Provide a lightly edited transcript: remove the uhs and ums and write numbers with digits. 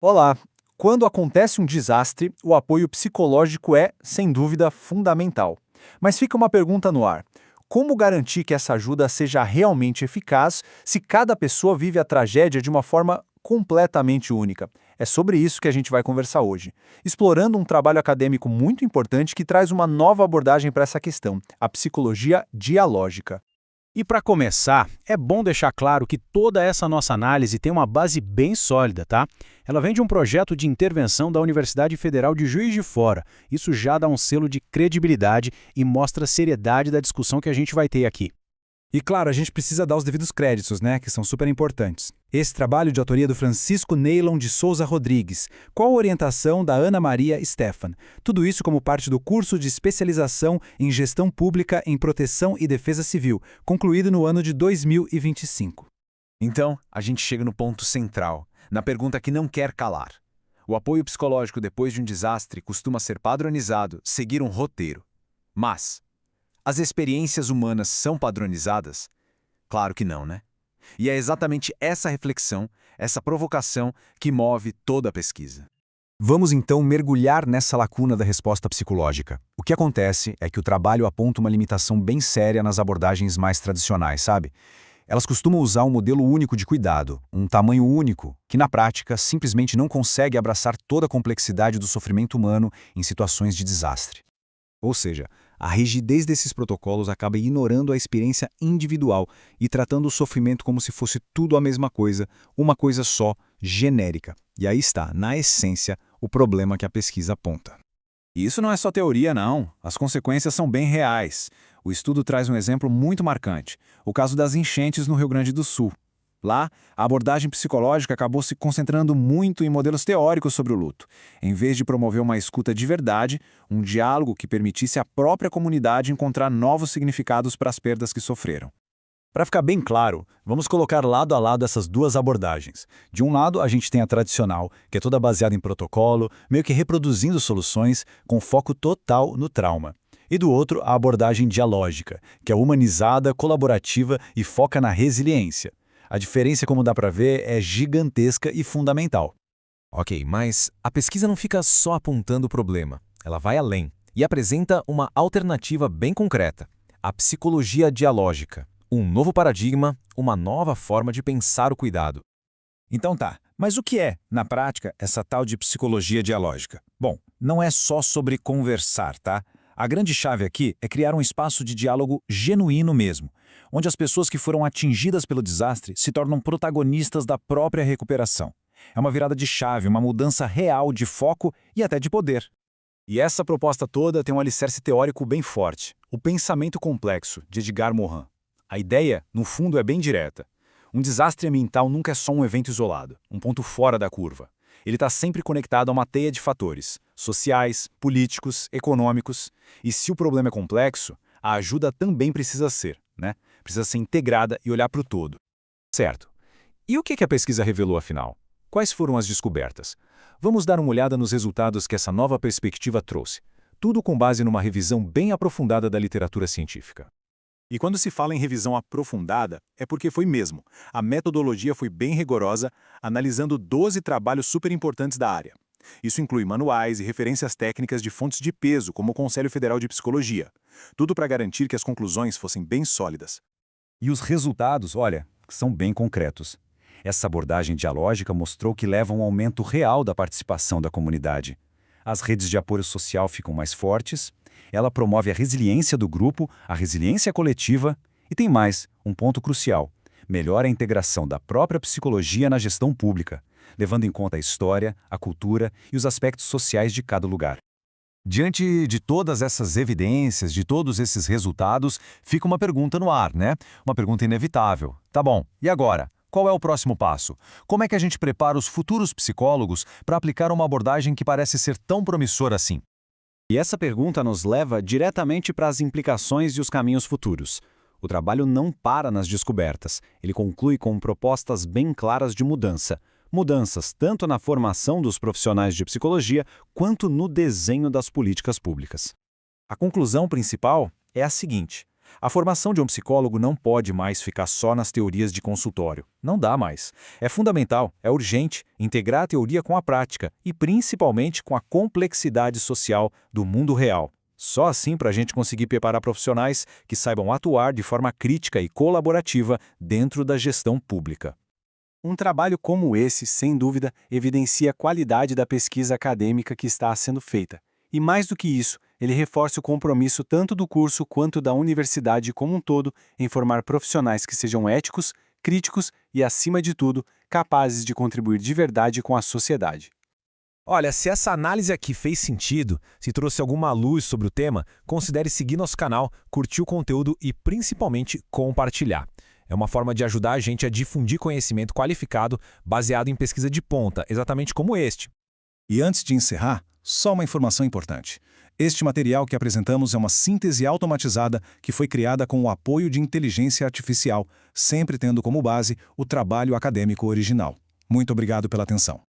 Olá! Quando acontece um desastre, o apoio psicológico é, sem dúvida, fundamental. Mas fica uma pergunta no ar: como garantir que essa ajuda seja realmente eficaz se cada pessoa vive a tragédia de uma forma completamente única? É sobre isso que a gente vai conversar hoje, explorando um trabalho acadêmico muito importante que traz uma nova abordagem para essa questão: a psicologia dialógica. E para começar, é bom deixar claro que toda essa nossa análise tem uma base bem sólida, tá? Ela vem de um projeto de intervenção da Universidade Federal de Juiz de Fora. Isso já dá um selo de credibilidade e mostra a seriedade da discussão que a gente vai ter aqui. E claro, a gente precisa dar os devidos créditos, né, que são super importantes. Esse trabalho de autoria do Francisco Neylon de Souza Rodrigues, com a orientação da Ana Maria Stefan. Tudo isso como parte do curso de especialização em gestão pública em proteção e defesa civil, concluído no ano de 2025. Então, a gente chega no ponto central, na pergunta que não quer calar. O apoio psicológico depois de um desastre costuma ser padronizado, seguir um roteiro. Mas as experiências humanas são padronizadas? Claro que não, né? E é exatamente essa reflexão, essa provocação, que move toda a pesquisa. Vamos então mergulhar nessa lacuna da resposta psicológica. O que acontece é que o trabalho aponta uma limitação bem séria nas abordagens mais tradicionais, sabe? Elas costumam usar um modelo único de cuidado, um tamanho único, que na prática simplesmente não consegue abraçar toda a complexidade do sofrimento humano em situações de desastre. Ou seja, a rigidez desses protocolos acaba ignorando a experiência individual e tratando o sofrimento como se fosse tudo a mesma coisa, uma coisa só, genérica. E aí está, na essência, o problema que a pesquisa aponta. E isso não é só teoria, não. As consequências são bem reais. O estudo traz um exemplo muito marcante: o caso das enchentes no Rio Grande do Sul. Lá, a abordagem psicológica acabou se concentrando muito em modelos teóricos sobre o luto, em vez de promover uma escuta de verdade, um diálogo que permitisse à própria comunidade encontrar novos significados para as perdas que sofreram. Para ficar bem claro, vamos colocar lado a lado essas duas abordagens. De um lado, a gente tem a tradicional, que é toda baseada em protocolo, meio que reproduzindo soluções, com foco total no trauma. E do outro, a abordagem dialógica, que é humanizada, colaborativa e foca na resiliência. A diferença, como dá para ver, é gigantesca e fundamental. Ok, mas a pesquisa não fica só apontando o problema. Ela vai além e apresenta uma alternativa bem concreta: a psicologia dialógica. Um novo paradigma, uma nova forma de pensar o cuidado. Então tá, mas o que é, na prática, essa tal de psicologia dialógica? Bom, não é só sobre conversar, tá? A grande chave aqui é criar um espaço de diálogo genuíno mesmo, onde as pessoas que foram atingidas pelo desastre se tornam protagonistas da própria recuperação. É uma virada de chave, uma mudança real de foco e até de poder. E essa proposta toda tem um alicerce teórico bem forte: o pensamento complexo, de Edgar Morin. A ideia, no fundo, é bem direta. Um desastre ambiental nunca é só um evento isolado, um ponto fora da curva. Ele está sempre conectado a uma teia de fatores sociais, políticos, econômicos. E se o problema é complexo, a ajuda também precisa ser, né? Precisa ser integrada e olhar para o todo. Certo. E o que a pesquisa revelou afinal? Quais foram as descobertas? Vamos dar uma olhada nos resultados que essa nova perspectiva trouxe. Tudo com base numa revisão bem aprofundada da literatura científica. E quando se fala em revisão aprofundada, é porque foi mesmo. A metodologia foi bem rigorosa, analisando 12 trabalhos super importantes da área. Isso inclui manuais e referências técnicas de fontes de peso, como o Conselho Federal de Psicologia. Tudo para garantir que as conclusões fossem bem sólidas. E os resultados, olha, são bem concretos. Essa abordagem dialógica mostrou que leva a um aumento real da participação da comunidade. As redes de apoio social ficam mais fortes, ela promove a resiliência do grupo, a resiliência coletiva e tem mais, um ponto crucial: melhora a integração da própria psicologia na gestão pública, levando em conta a história, a cultura e os aspectos sociais de cada lugar. Diante de todas essas evidências, de todos esses resultados, fica uma pergunta no ar, né? Uma pergunta inevitável. Tá bom, e agora? Qual é o próximo passo? Como é que a gente prepara os futuros psicólogos para aplicar uma abordagem que parece ser tão promissora assim? E essa pergunta nos leva diretamente para as implicações e os caminhos futuros. O trabalho não para nas descobertas. Ele conclui com propostas bem claras de mudança. Mudanças tanto na formação dos profissionais de psicologia quanto no desenho das políticas públicas. A conclusão principal é a seguinte: A formação de um psicólogo não pode mais ficar só nas teorias de consultório. Não dá mais. É fundamental, é urgente, integrar a teoria com a prática e principalmente com a complexidade social do mundo real. Só assim para a gente conseguir preparar profissionais que saibam atuar de forma crítica e colaborativa dentro da gestão pública. Um trabalho como esse, sem dúvida, evidencia a qualidade da pesquisa acadêmica que está sendo feita. E mais do que isso, ele reforça o compromisso tanto do curso quanto da universidade como um todo em formar profissionais que sejam éticos, críticos e, acima de tudo, capazes de contribuir de verdade com a sociedade. Olha, se essa análise aqui fez sentido, se trouxe alguma luz sobre o tema, considere seguir nosso canal, curtir o conteúdo e, principalmente, compartilhar. É uma forma de ajudar a gente a difundir conhecimento qualificado baseado em pesquisa de ponta, exatamente como este. E antes de encerrar, só uma informação importante. Este material que apresentamos é uma síntese automatizada que foi criada com o apoio de inteligência artificial, sempre tendo como base o trabalho acadêmico original. Muito obrigado pela atenção.